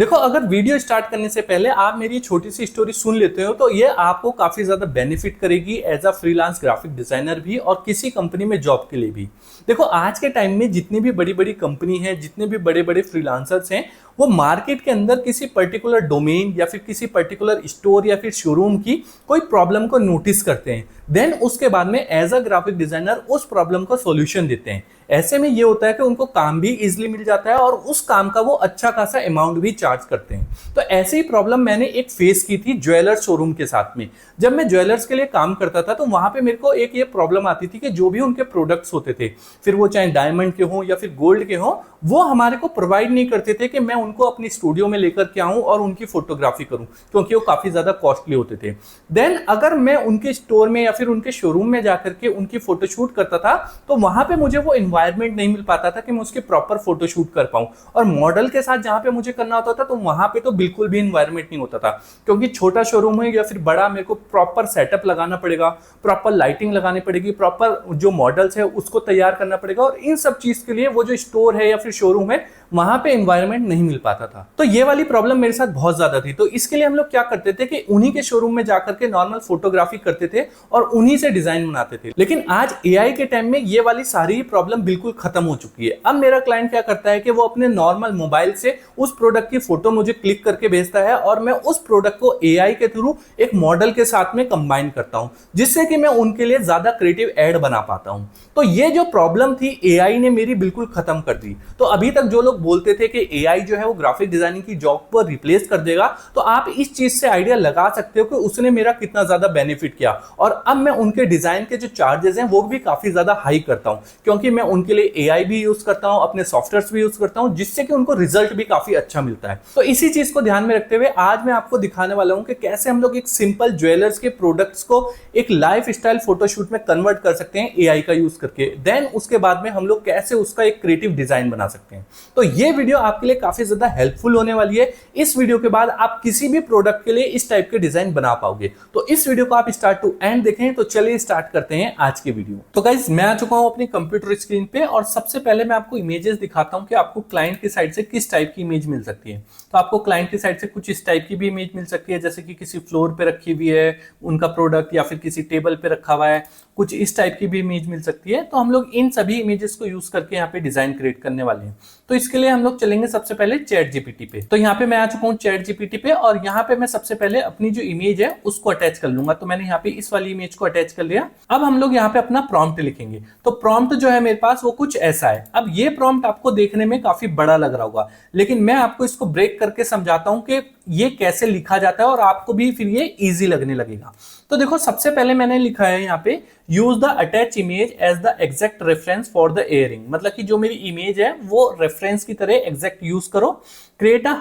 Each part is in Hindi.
देखो, अगर वीडियो स्टार्ट करने से पहले आप मेरी छोटी सी स्टोरी सुन लेते हो तो ये आपको काफी ज्यादा बेनिफिट करेगी as a freelance graphic designer भी और किसी कंपनी में जॉब के लिए भी। देखो, आज के टाइम में जितनी भी बड़ी बड़ी कंपनी है, जितने भी बड़े बड़े फ्रीलांसर्स हैं, वो मार्केट के अंदर किसी पर्टिकुलर डोमेन या फिर किसी पर्टिकुलर स्टोर या फिर शोरूम की कोई प्रॉब्लम को नोटिस करते हैं। देन उसके बाद में एज अ ग्राफिक डिजाइनर उस प्रॉब्लम को सॉल्यूशन देते हैं। ऐसे में ये होता है कि उनको काम भी इजीली मिल जाता है और उस काम का वो अच्छा खासा अमाउंट भी चार्ज करते हैं। तो ऐसे ही प्रॉब्लम मैंने एक फेस की थी ज्वेलर्स शोरूम के साथ में। जब मैं ज्वेलर्स के लिए काम करता था तो वहां पे मेरे को एक ये प्रॉब्लम आती थी कि जो भी उनके प्रोडक्ट्स होते थे, फिर वो चाहे डायमंड के हों या फिर गोल्ड के हों, वो हमारे को प्रोवाइड नहीं करते थे कि मैं उनको अपनी स्टूडियो में लेकर के आऊं और उनकी फोटोग्राफी करूं, क्योंकि वो काफी ज्यादा कॉस्टली होते थे। देन अगर मैं उनके स्टोर में या फिर उनके शोरूम में जाकर के उनकी फोटोशूट करता था तो वहां पे मुझे वो एनवायरनमेंट नहीं मिल पाता था कि मैं उसकी प्रॉपर फोटोशूट कर पाऊं। और मॉडल के साथ जहां पे मुझे करना होता था तो वहां पे तो बिल्कुल भी एनवायरनमेंट नहीं होता था, क्योंकि छोटा शोरूम है या फिर बड़ा, मेरे को प्रॉपर सेटअप लगाना पड़ेगा, प्रॉपर लाइटिंग लगानी पड़ेगी, प्रॉपर जो मॉडल्स है उसको तैयार करना पड़ेगा, और इन सब चीज के लिए वो जो स्टोर है या फिर शोरूम है वहां पे एनवायरनमेंट नहीं मिल पाता था। तो ये वाली प्रॉब्लम मेरे साथ बहुत ज्यादा थी। तो इसके लिए हम लोग क्या करते थे कि उन्हीं के शोरूम में जाकर के नॉर्मल फोटोग्राफी करते थे और उन्हीं से डिजाइन बनाते थे। लेकिन आज एआई के टाइम में ये वाली सारी प्रॉब्लम बिल्कुल खत्म हो चुकी है। अब मेरा क्लाइंट क्या करता है कि वो अपने नॉर्मल मोबाइल से उस प्रोडक्ट की फोटो मुझे क्लिक करके भेजता है और मैं उस प्रोडक्ट को एआई के थ्रू एक मॉडल के साथ में कंबाइन करता हूं, जिससे कि मैं उनके लिए ज्यादा क्रिएटिव एड बना पाता हूं। तो ये जो प्रॉब्लम थी एआई ने मेरी बिल्कुल खत्म कर दी। तो अभी तक जो लोग बोलते थे कि एआई जो है वो ग्राफिक डिजाइनिंग की जॉब को रिप्लेस कर देगा, तो आप इस चीज से आइडिया लगा सकते हो कि उसने मेरा कितना ज्यादा बेनिफिट किया। और अब मैं उनके डिजाइन के जो चार्जेस हैं वो भी काफी ज्यादा हाई करता हूं, क्योंकि मैं उनके लिए एआई भी यूज करता हूं, अपने सॉफ्टवेयर भी यूज करता हूं, जिससे कि उनको रिजल्ट भी काफी अच्छा मिलता है। तो इसी चीज को ध्यान में रखते हुए आज मैं आपको दिखाने वाला हूं कि कैसे हम लोग एक सिंपल ज्वेलर्स के प्रोडक्ट्स को एक लाइफ स्टाइल फोटोशूट में कन्वर्ट कर सकते हैं एआई का यूज करके। देन उसके बाद में हम लोग कैसे उसका एक क्रिएटिव डिजाइन बना सकते हैं। तो ये वीडियो आपके लिए काफी ज्यादा हेल्पफुल होने वाली है। इस वीडियो के बाद आप किसी भी प्रोडक्ट के लिए इस टाइप के डिजाइन बना पाओगे। तो इस वीडियो को आप स्टार्ट टू एंड देखें। तो चलिए स्टार्ट करते हैं आज की वीडियो। तो गाइस, मैं आ चुका हूं अपनी कंप्यूटर स्क्रीन पे और सबसे पहले मैं आपको इमेजेस दिखाता हूं कि आपको क्लाइंट की साइड से किस टाइप की इमेज मिल सकती है। तो आपको क्लाइंट की साइड से कुछ इस टाइप की भी इमेज मिल सकती है, जैसे कि किसी फ्लोर पे रखी हुई है उनका प्रोडक्ट या फिर किसी टेबल पे रखा हुआ है, कुछ इस टाइप की भी इमेज मिल सकती है। तो हम लोग इन सभी इमेजेस को यूज करके यहाँ पे डिजाइन क्रिएट करने वाले हैं। तो इसके लिए हम लोग चलेंगे सबसे पहले चैट जीपीटी पे। तो यहाँ पे मैं आ चुका हूँ चैट जीपीटी पे और यहाँ पे मैं सबसे पहले अपनी जो इमेज है उसको अटैच कर लूंगा। तो मैंने यहाँ पे इस वाली इमेज को अटैच कर लिया। अब हम लोग यहाँ पे अपना प्रॉम्प्ट लिखेंगे। तो प्रॉम्प्ट जो है मेरे पास वो कुछ ऐसा है। अब ये प्रॉम्प्ट आपको देखने में काफी बड़ा लग रहा होगा, लेकिन मैं आपको इसको ब्रेक करके समझाता हूं कि ये कैसे लिखा जाता है और आपको भी फिर ये इजी लगने लगेगा। तो देखो, सबसे पहले मैंने लिखा है यहाँ पे use the attach image as the exact reference for the earring. मतलब कि जो मेरी इमेज है वो रेफरेंस की तरह एग्जैक्ट यूज करो। Create a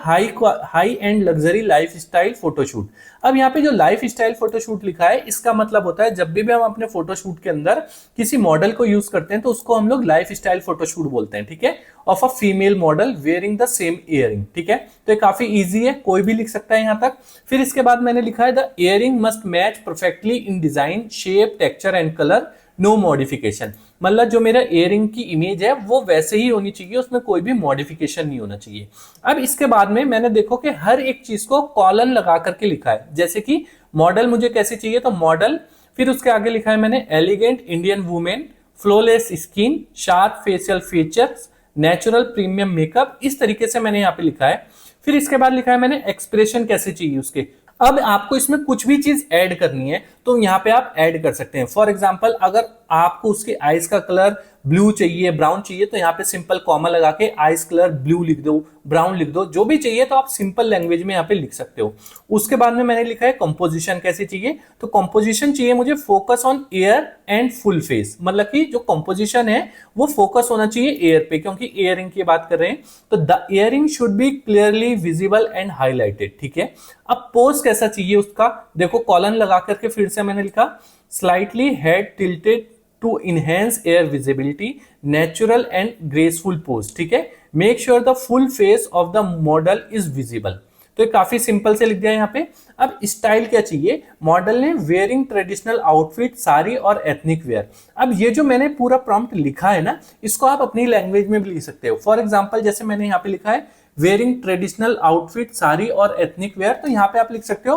high and luxury life style photoshoot. अब यहाँ पे जो लाइफ स्टाइल फोटोशूट लिखा है इसका मतलब होता है जब भी हम अपने फोटोशूट के अंदर किसी मॉडल को यूज करते हैं तो उसको हम लोग लाइफ स्टाइल फोटोशूट बोलते हैं, ठीक है, of a female model wearing the same earring. ठीक है, तो ये काफी इजी है, कोई भी लिख सकता है यहां तक। फिर इसके बाद मैंने लिखा है the earring must match perfectly in design shape texture and colour, no modification. मतलब जो मेरा इयरिंग की इमेज है वो वैसे ही होनी चाहिए, उसमें कोई भी मॉडिफिकेशन नहीं होना चाहिए। अब इसके बाद में मैंने देखो कि हर एक चीज को कॉलन लगा करके लिखा है, जैसे कि मॉडल मुझे कैसे चाहिए तो मॉडल, फिर उसके आगे लिखा है मैंने elegant Indian women, flawless skin, sharp facial features, natural premium makeup, इस तरीके से मैंने यहाँ पे लिखा है। फिर इसके बाद लिखा है मैंने एक्सप्रेशन कैसे चाहिए उसके। अब आपको इसमें कुछ भी चीज ऐड करनी है तो यहाँ पे आप ऐड कर सकते हैं। फॉर एग्जांपल, अगर आपको उसके आईज का कलर ब्लू चाहिए, ब्राउन चाहिए, तो यहाँ पे सिंपल कॉमा लगा के आईज कलर ब्लू लिख दो, ब्राउन लिख दो, जो भी चाहिए तो आप सिंपल लैंग्वेज में यहाँ पे लिख सकते हो। उसके बाद में मैंने लिखा है कंपोजिशन कैसे चाहिए। तो कंपोजिशन चाहिए मुझे focus on air and full face. मतलब कि जो कंपोजिशन है वो फोकस होना चाहिए एयर पे, क्योंकि इयरिंग की बात कर रहे हैं। तो the earring should be clearly visible and highlighted. ठीक है, अब पोज कैसा चाहिए उसका, देखो कॉलन लगा करके फिर से मैंने लिखा slightly head tilted to enhance ear visibility, natural and graceful pose. ठीक है, make sure the full face of the model is visible. तो ये काफी सिंपल से लिख दिया यहाँ पे। अब स्टाइल क्या चाहिए, मॉडल ने वेयरिंग ट्रेडिशनल आउटफिट, साड़ी और एथनिक वेयर। अब ये जो मैंने पूरा प्रॉम्प्ट लिखा है ना, इसको आप अपनी लैंग्वेज में भी लिख सकते हो। फॉर एग्जांपल, जैसे मैंने यहाँ पे लिखा है वेयरिंग ट्रेडिशनल आउटफिट साड़ी और एथनिक वेयर, तो यहाँ पे आप लिख सकते हो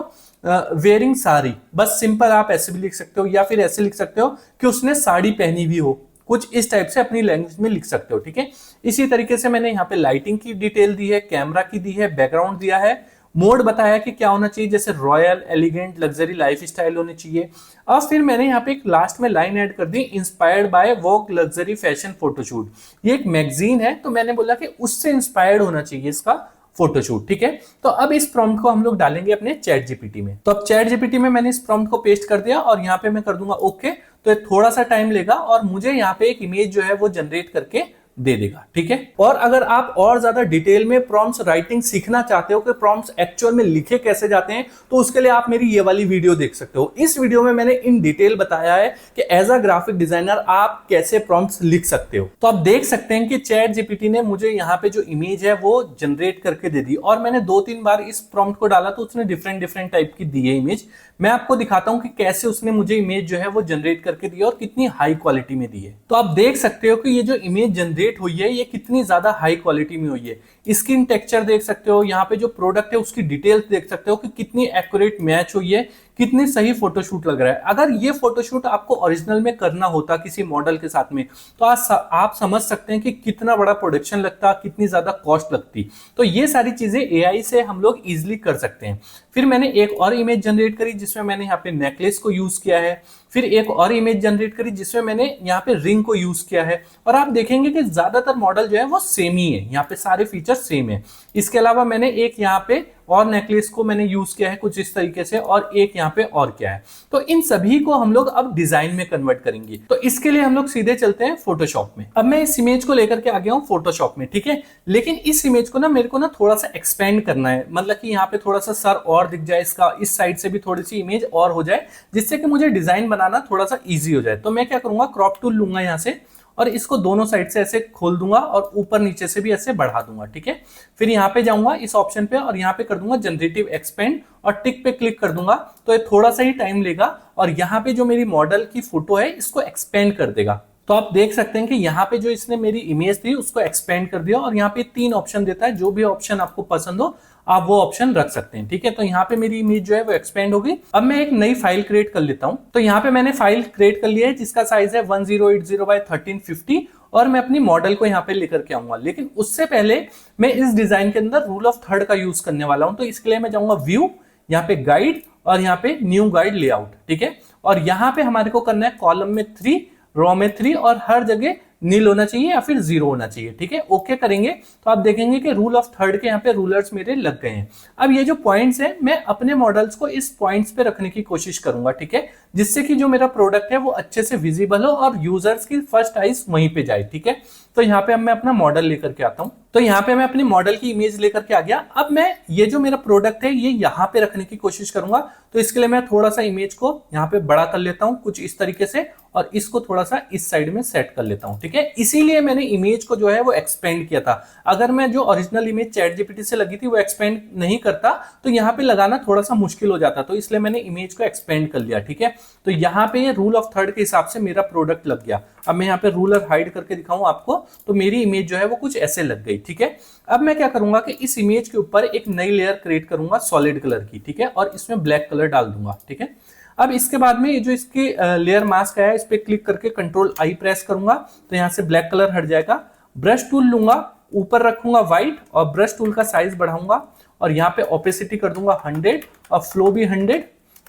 वेयरिंग साड़ी, बस सिंपल आप ऐसे भी लिख सकते हो, या फिर ऐसे लिख सकते हो कि उसने साड़ी पहनी हुई हो, कुछ इस टाइप से अपनी लैंग्वेज में लिख सकते हो, ठीक है। इसी तरीके से मैंने यहाँ पे लाइटिंग की डिटेल दी है, कैमरा की दी है, बैकग्राउंड दिया है, मोड बताया कि क्या होना चाहिए, जैसे royal, elegant, luxury life style होनी चाहिए। और फिर मैंने यहाँ पे एक लास्ट में लाइन ऐड कर दी, inspired by Vogue luxury fashion photoshoot. ये एक मैगजीन है, तो मैंने बोला कि उससे इंस्पायर्ड होना चाहिए इसका फोटोशूट, ठीक है। तो अब इस प्रॉम्प्ट को हम लोग डालेंगे अपने चैट जीपीटी में। तो अब चैट जीपीटी में मैंने इस प्रॉम्प्ट को पेस्ट कर दिया और यहाँ पे मैं कर दूंगा ओके। तो ये थोड़ा सा टाइम लेगा और मुझे यहाँ पे एक इमेज जो है वो जनरेट करके दे देगा, ठीक है। और अगर आप और ज्यादा डिटेल में प्रॉम्प्ट्स राइटिंग सीखना चाहते हो कि प्रॉम्प्ट्स एक्चुअल में लिखे कैसे जाते हैं, तो उसके लिए आप मेरी ये वाली वीडियो देख सकते हो। इस वीडियो में मैंने इन डिटेल बताया है कि एज अ ग्राफिक डिजाइनर आप कैसे प्रॉम्प्ट्स लिख सकते हो। तो आप देख सकते हैं कि चैट जीपीटी ने मुझे यहाँ पे जो इमेज है वो जनरेट करके दे दी, और मैंने 2-3 बार इस प्रॉम्प्ट को डाला तो उसने डिफरेंट टाइप की दी है इमेज। मैं आपको दिखाता हूं कि कैसे उसने मुझे इमेज जो है वो जनरेट करके दी है और कितनी हाई क्वालिटी में दी है। तो आप देख सकते हो कि ये जो इमेज जनरेट हुई है ये कितनी ज्यादा हाई क्वालिटी में हुई है। स्किन टेक्सचर देख सकते हो, यहाँ पे जो प्रोडक्ट है उसकी डिटेल्स देख सकते हो कि कितनी एक्यूरेट मैच हुई है, कितनी सही फोटोशूट लग रहा है। अगर ये फोटोशूट आपको ओरिजिनल में करना होता किसी मॉडल के साथ में, तो आप समझ सकते हैं कि कितना बड़ा प्रोडक्शन लगता, कितनी ज्यादा कॉस्ट लगती। तो ये सारी चीजें एआई से हम लोग इजिली कर सकते हैं। फिर मैंने एक और इमेज जनरेट करी जिसमें मैंने यहाँ पे नेकलेस को यूज किया है। फिर एक और इमेज जनरेट करी जिसमें मैंने यहाँ पे रिंग को यूज किया है। और आप देखेंगे कि ज्यादातर मॉडल जो है वो सेम ही है, यहाँ पे सारे फीचर सेम है। इसके अलावा मैंने एक यहाँ पे और नेकलेस को मैंने यूज किया है कुछ इस तरीके से, और एक यहाँ पे और क्या है। तो इन सभी को हम लोग अब डिजाइन में कन्वर्ट करेंगे। तो इसके लिए हम लोग सीधे चलते हैं फोटोशॉप में। अब मैं इस इमेज को लेकर के आ गया हूँ फोटोशॉप में, ठीक है। लेकिन इस इमेज को ना मेरे को ना थोड़ा सा एक्सपेंड करना है, मतलब कि यहाँ पे थोड़ा सा सर और दिख जाए इसका, इस साइड से भी थोड़ी सी इमेज और हो जाए, जिससे कि मुझे डिजाइन बनाना थोड़ा सा ईजी हो जाए। तो मैं क्या करूंगा, क्रॉप टूल लूंगा यहाँ से और इसको दोनों साइड से ऐसे खोल दूंगा और ऊपर नीचे से भी ऐसे बढ़ा दूंगा, ठीक है। फिर यहाँ पे जाऊंगा इस ऑप्शन पे और यहाँ पे कर दूंगा जनरेटिव एक्सपेंड और टिक पे क्लिक कर दूंगा। तो ये थोड़ा सा ही टाइम लेगा और यहाँ पे जो मेरी मॉडल की फोटो है इसको एक्सपेंड कर देगा। तो आप देख सकते हैं कि यहाँ पे जो इसने मेरी इमेज थी उसको एक्सपेंड कर दिया और यहाँ पे 3 ऑप्शन देता है, जो भी ऑप्शन आपको पसंद हो आप वो ऑप्शन रख सकते हैं, ठीक है। तो यहाँ पे मेरी इमेज जो है वो एक्सपेंड हो गई। अब मैं एक नई फाइल क्रिएट कर लेता हूँ। तो यहाँ पे मैंने फाइल क्रिएट कर लिया है जिसका साइज है 1080 बाय 1350 और मैं अपनी मॉडल को यहाँ पे लेकर के आऊंगा। लेकिन उससे पहले मैं इस डिजाइन के अंदर रूल ऑफ थर्ड का यूज करने वाला हूं। तो इसके लिए मैं जाऊंगा व्यू, यहाँ पे गाइड और यहाँ पे न्यू गाइड लेआउट, ठीक है। और यहाँ पे हमारे को करना है कॉलम में 3, रो में 3 और हर जगह नील होना चाहिए या फिर 0 होना चाहिए, ठीक है। ओके करेंगे तो आप देखेंगे कि रूल ऑफ थर्ड के यहाँ पे रूलर्स मेरे लग गए हैं। अब ये जो पॉइंट्स हैं मैं अपने मॉडल्स को इस पॉइंट्स पे रखने की कोशिश करूंगा, ठीक है, जिससे कि जो मेरा प्रोडक्ट है वो अच्छे से विजिबल हो और यूजर्स की फर्स्ट आइज वहीं पे जाए, ठीक है। तो यहाँ पे अब मैं अपना मॉडल लेकर के आता हूँ। तो यहाँ पे मैं अपनी मॉडल की इमेज लेकर के आ गया। अब मैं ये जो मेरा प्रोडक्ट है ये यहाँ पे रखने की कोशिश करूंगा। तो इसके लिए मैं थोड़ा सा इमेज को यहाँ पे बड़ा कर लेता हूँ कुछ इस तरीके से और इसको थोड़ा सा इस साइड में सेट कर लेता हूँ, ठीक है। इसीलिए मैंने इमेज को जो है वो एक्सपेंड किया था। अगर मैं जो ओरिजिनल इमेज चैट जीपीटी से लगी थी वो एक्सपेंड नहीं करता तो यहाँ पे लगाना थोड़ा सा मुश्किल हो जाता, तो इसलिए मैंने इमेज को एक्सपेंड कर लिया, ठीक है। तो यहाँ पे ये रूल ऑफ थर्ड के हिसाब से मेरा प्रोडक्ट लग गया। अब मैं यहाँ पे रूलर हाइड करके दिखाऊं आपको, तो मेरी इमेज जो है वो कुछ ऐसे लग गई, ठीक है। अब मैं क्या करूंगा कि इस इमेज के ऊपर एक नई लेयर क्रिएट करूंगा सॉलिड कलर की, ठीक है, और इसमें ब्लैक कलर डाल दूंगा, ठीक है। अब इसके बाद में ये जो इसकी लेयर मास्क है इस पे क्लिक करके कंट्रोल आई प्रेस करूंगा तो यहाँ से ब्लैक कलर हट जाएगा। ब्रश टूल लूंगा, ऊपर रखूंगा व्हाइट और ब्रश टूल का साइज बढ़ाऊंगा और यहाँ पे ओपेसिटी कर दूंगा 100 और फ्लो भी 100।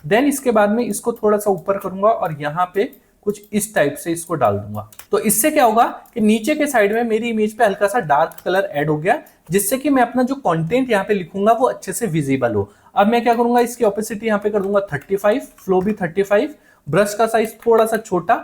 देन इसके बाद में इसको थोड़ा सा ऊपर करूंगा और यहाँ पे कुछ इस टाइप से इसको डाल दूंगा। तो इससे क्या होगा कि नीचे के साइड में मेरी इमेज पे हल्का सा डार्क कलर ऐड हो गया, जिससे कि मैं अपना जो कंटेंट यहाँ पे लिखूंगा वो अच्छे से विजिबल हो। अब मैं क्या करूंगा, इसकी ओपेसिटी यहाँ पे कर दूंगा 35, फ्लो भी 35, ब्रश का साइज थोड़ा सा छोटा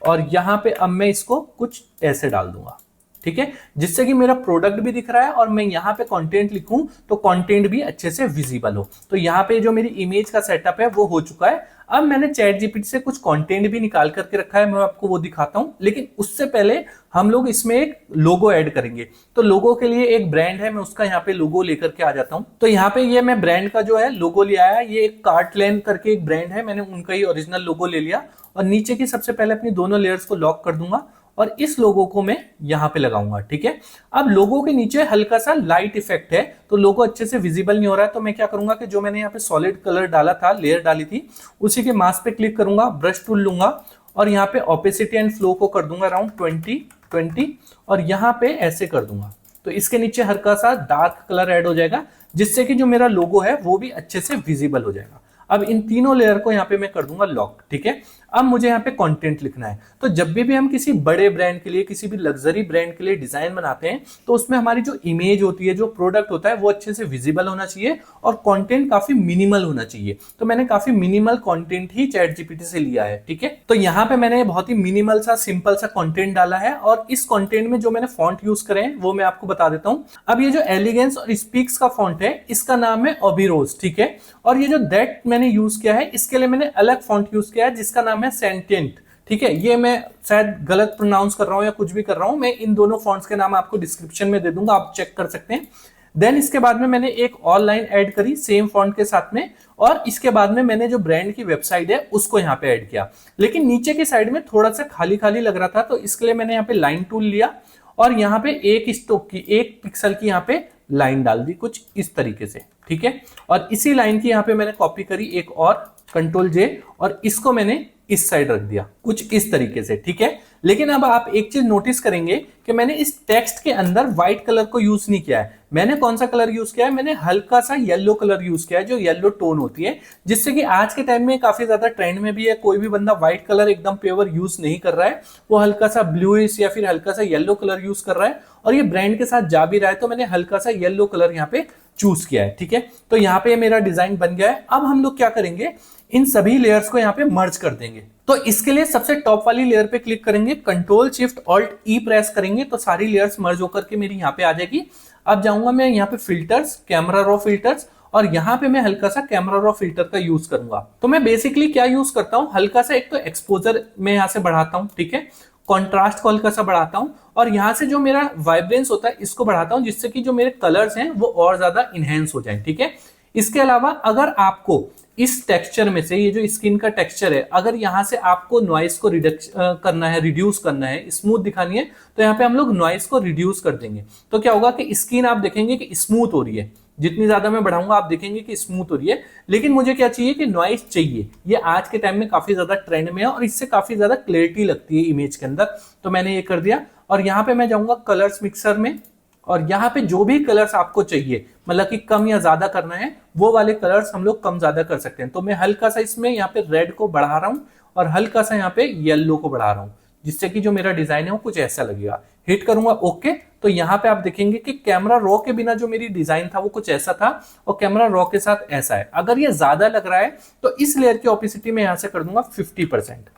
और यहाँ पे अब मैं इसको कुछ ऐसे डाल दूंगा, ठीक है, जिससे कि मेरा प्रोडक्ट भी दिख रहा है और मैं यहाँ पे कंटेंट लिखूं तो कंटेंट भी अच्छे से विजिबल हो। तो यहाँ पे जो मेरी इमेज का सेटअप है वो हो चुका है। अब मैंने चैट जीपीटी से कुछ कंटेंट भी निकाल करके रखा है, मैं आपको वो दिखाता हूं। लेकिन उससे पहले हम लोग इसमें एक लोगो ऐड करेंगे। तो लोगो के लिए एक ब्रांड है, मैं उसका यहाँ पे लोगो लेकर के आ जाता हूँ। तो यहाँ पे ये मैं ब्रांड का जो है लोगो ले आया। ये एक कार्टलैंड करके एक ब्रांड है, मैंने उनका ही ओरिजिनल लोगो ले लिया और नीचे की सबसे पहले अपनी दोनों लेयर्स को लॉक कर दूंगा और इस लोगो को मैं यहां पे लगाऊंगा। ठीक है, अब लोगो के नीचे हल्का सा लाइट इफेक्ट है तो लोगो अच्छे से विजिबल नहीं हो रहा है, तो मैं क्या करूंगा कि जो मैंने यहाँ पे सॉलिड कलर डाला था, लेयर डाली थी, उसी के मास्क पे क्लिक करूंगा, ब्रश टूल लूंगा और यहाँ पे ओपेसिटी एंड फ्लो को कर दूंगा अराउंड 20 और यहाँ पे ऐसे कर दूंगा। तो इसके नीचे हल्का सा डार्क कलर ऐड हो जाएगा जिससे कि जो मेरा लोगो है वो भी अच्छे से विजिबल हो जाएगा। अब इन तीनों लेयर को यहाँ पे मैं कर दूंगा लॉक। ठीक है, अब मुझे यहाँ पे कंटेंट लिखना है। तो जब भी हम किसी बड़े ब्रांड के लिए, किसी भी लग्जरी ब्रांड के लिए डिजाइन बनाते हैं तो उसमें हमारी जो इमेज होती है, जो प्रोडक्ट होता है, वो अच्छे से विजिबल होना चाहिए और कंटेंट काफी मिनिमल होना चाहिए। तो मैंने काफी मिनिमल कंटेंट ही चैट जीपीटी से लिया है। ठीक है, तो यहाँ पे मैंने बहुत ही मिनिमल सा, सिंपल सा कंटेंट डाला है और इस कंटेंट में जो मैंने फॉन्ट यूज करे हैं वो मैं आपको बता देता हूँ। अब ये जो एलिगेंस और स्पीक्स का फॉन्ट है, इसका नाम है ओबिरोज। ठीक है, और ये जो दैट मैंने यूज किया है, इसके लिए मैंने अलग फॉन्ट यूज किया है जिसका नाम है सेंटेंट। ठीक है, ये मैं शायद गलत प्रोनाउंस कर रहा हूं या कुछ भी कर रहा हूं, मैं इन दोनों फॉन्ट्स के नाम आपको डिस्क्रिप्शन में दे दूंगा, आप चेक कर सकते हैं। देन इसके बाद में मैंने एक और लाइन ऐड करी सेम फॉन्ट के साथ में, और इसके बाद में मैंने जो ब्रांड की वेबसाइट है उसको यहाँ पे ऐड किया। लेकिन नीचे की साइड में थोड़ा सा खाली खाली लग रहा था, तो इसके लिए मैंने यहाँ पे लाइन टूल लिया और यहाँ पे एक स्टोक की, 1 पिक्सल की यहाँ पे लाइन डाल दी कुछ इस तरीके से। ठीक है, और इसी लाइन की यहाँ पे मैंने कॉपी करी एक और, कंट्रोल जे, और इसको मैंने इस साइड रख दिया कुछ इस तरीके से। ठीक है, लेकिन अब आप एक चीज नोटिस करेंगे कि मैंने इस टेक्स्ट के अंदर व्हाइट कलर को यूज नहीं किया है। मैंने कौन सा कलर यूज किया है? मैंने हल्का सा येलो कलर यूज किया है, जो येलो टोन होती है, जिससे कि आज के टाइम में काफी ज्यादा ट्रेंड में भी है। कोई भी बंदा व्हाइट कलर एकदम प्योर यूज नहीं कर रहा है, वो हल्का सा ब्लूइश या फिर हल्का सा येलो कलर यूज कर रहा है, और ये ब्रांड के साथ जा भी रहा है, तो मैंने हल्का सा येलो कलर यहाँ पे चूज किया है। ठीक है, तो यहाँ पे मेरा डिजाइन बन गया है। अब हम लोग क्या करेंगे, इन सभी लेयर्स को यहाँ पे मर्ज कर देंगे। तो इसके लिए सबसे टॉप वाली लेयर पे क्लिक करेंगे, कंट्रोल शिफ्ट ऑल्ट ई प्रेस करेंगे तो सारी लेयर्स मर्ज होकर के मेरी यहाँ पे आ जाएगी। अब जाऊंगा मैं यहाँ पे फिल्टर्स, कैमरा रॉ फिल्टर्स, और यहाँ पे मैं हल्का सा कैमरा रॉ फिल्टर का यूज करूंगा। तो मैं बेसिकली क्या यूज करता हूँ, हल्का सा एक तो एक्सपोजर में यहाँ से बढ़ाता हूँ, ठीक है, कॉन्ट्रास्ट को हल्का सा बढ़ाता हूं, और यहां से जो मेरा वाइब्रेंस होता है इसको बढ़ाता हूं, जिससे कि जो मेरे कलर्स हैं वो और ज्यादा इनहेंस हो जाएं। ठीक है, इसके अलावा अगर आपको इस टेक्सचर में से, ये जो स्किन का टेक्सचर है, अगर यहां से आपको नॉइस को करना है, रिड्यूस करना है, स्मूथ दिखानी है, तो यहाँ पे हम लोग नॉइस को रिड्यूस कर देंगे। तो क्या होगा कि स्किन आप देखेंगे कि स्मूथ हो रही है, जितनी ज्यादा मैं बढ़ाऊंगा आप देखेंगे कि स्मूथ हो रही है। लेकिन मुझे क्या चाहिए कि नॉइस चाहिए, ये आज के टाइम में काफी ज्यादा ट्रेंड में है और इससे काफी ज्यादा क्लैरिटी लगती है इमेज के अंदर। तो मैंने ये कर दिया, और यहाँ पे मैं जाऊंगा कलर्स मिक्सर में, और यहाँ पे जो भी कलर्स आपको चाहिए, मतलब कि कम या ज्यादा करना है, वो वाले कलर्स हम लोग कम ज्यादा कर सकते हैं। तो मैं हल्का सा इसमें यहाँ पे रेड को बढ़ा रहा हूँ और हल्का सा यहाँ पे येलो को बढ़ा रहा हूँ, जिससे कि जो मेरा डिजाइन है वो कुछ ऐसा लगेगा। हिट करूंगा ओके, तो यहाँ पे आप देखेंगे कि कैमरा रॉ के बिना जो मेरी डिजाइन था वो कुछ ऐसा था, और कैमरा रॉ के साथ ऐसा है। अगर ये ज्यादा लग रहा है तो इस लेयर की ओपेसिटी में यहां से कर दूंगा 50%।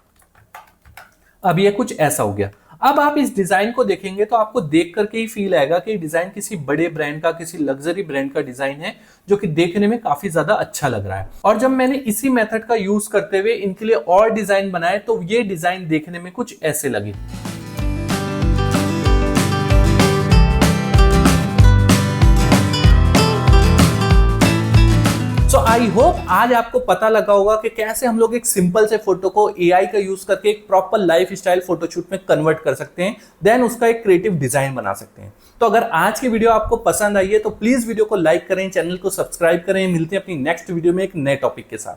अब ये कुछ ऐसा हो गया। अब आप इस डिजाइन को देखेंगे तो आपको देख करके ही फील आएगा कि डिजाइन किसी बड़े ब्रांड का, किसी लग्जरी ब्रांड का डिजाइन है, जो कि देखने में काफी ज्यादा अच्छा लग रहा है। और जब मैंने इसी मेथड का यूज करते हुए इनके लिए और डिजाइन बनाए तो ये डिजाइन देखने में कुछ ऐसे लगे। सो आई होप आज आपको पता लगा होगा कि कैसे हम लोग एक सिंपल से फोटो को एआई का यूज करके एक प्रॉपर लाइफ स्टाइल फोटोशूट में कन्वर्ट कर सकते हैं, देन उसका एक क्रिएटिव डिजाइन बना सकते हैं। तो अगर आज की वीडियो आपको पसंद आई है तो प्लीज वीडियो को लाइक करें, चैनल को सब्सक्राइब करें। मिलते हैं अपनी नेक्स्ट वीडियो में एक नए टॉपिक के साथ।